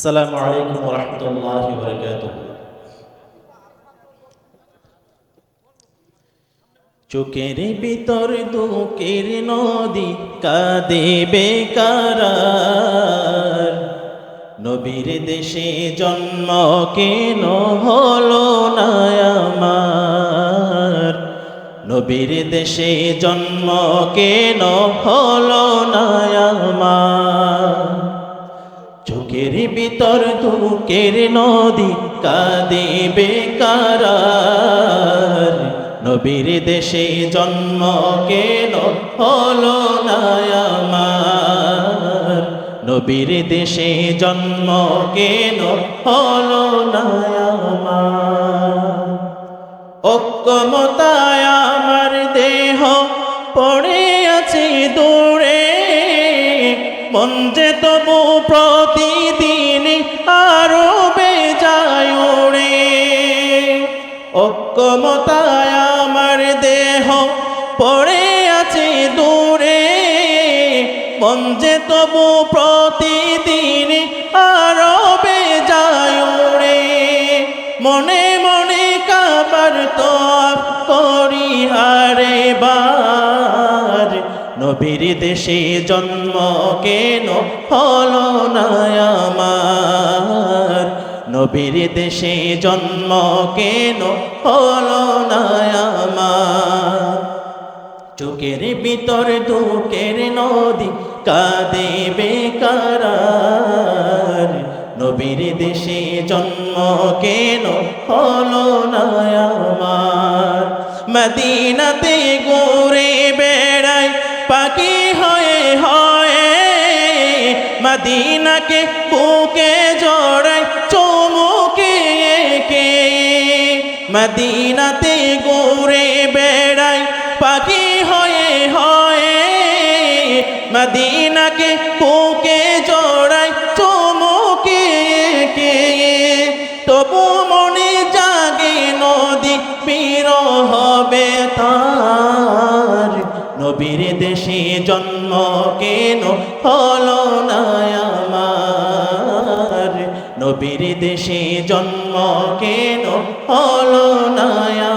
আসসালামু আলাইকুম ওয়া রাহমাতুল্লাহি ওয়া বারাকাতুহু। চোখের ভিতর দুঃখের নদী কাঁদে বেকারার, নবীর দেশে জন্ম কেন হলো না আমার, নবীর দেশে জন্ম কেন হলো না আমার। চোখের ভিতর দুঃখের নদী কাঁদে বেকারার, নবীর দেশে জন্ম কেন হলো না আমার, নবীর দেশে জন্ম কেন হলো না আমার। অক্ষমতায় আমার দেহ পড়ে আছে দূরে, মন যে তবু প্রতিদিন আরো বেজায় ওড়ে। অক্ষমতায় আমার দেহ পড়ে আছে দূরে, মন যে তবু প্রতিদিন আরো বেজায় ওড়ে। মনে মনে কাবার তো করি হারে বার, নবীর দেশে জন্ম কেন হলো না আমার, নবীর দেশে জন্ম কেন হলো না আমার। চোখের ভিতর দুঃখের নদী কাঁদে বেকারার, নবীর দেশে জন্ম কেন হলো না আমার। মদিনাতে ঘুরে বেড়াই পাখি হয়ে হয়ে, মদিনাকে বুকে জড়াই চুমুকে একে। মদিনাতে ঘুরে বেড়াই পাখি হয়ে হয়ে, মদিনাকে বুকে জড়াই চুমুকে একে। তবু মনে জাগে নদী পীর হবে তার, নবীর দেশে জন্ম কেন হলো না আমার, নবীর দেশে জন্ম কেন হলো না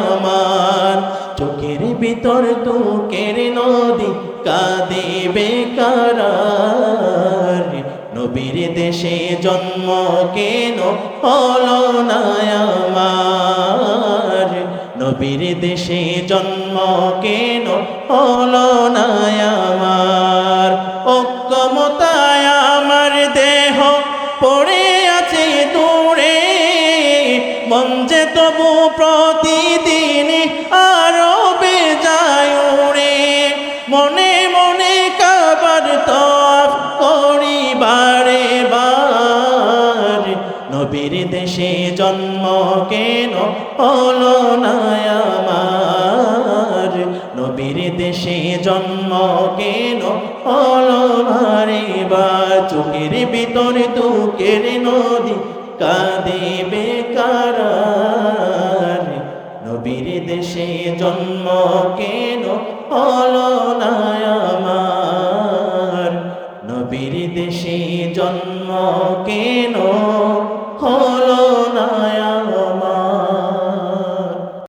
আমার। চোখের ভিতর দুঃখের নদী কাঁদে বেকারার, নবীর দেশে জন্ম কেন হলো না আমার, নবীর দেশে জন্ম কেন হলো না আমার। অক্ষমতায় আমার দেহ পড়ে আছে দূরে, মন যে তবু প্রতিদিন আরো বেজায় ওড়ে। মনে মনে কাবার তওয়াফ করি বারে বার, নবীর দেশে জন্ম কেন হলো না আমার, নবীর দেশে জন্ম কেন হলো না রে বা। চোখের ভিতর দুঃখের নদী কাঁদে বেকারার, নবীর দেশে জন্ম কেন হলো না আমার, নবীর দেশে জন্ম কেন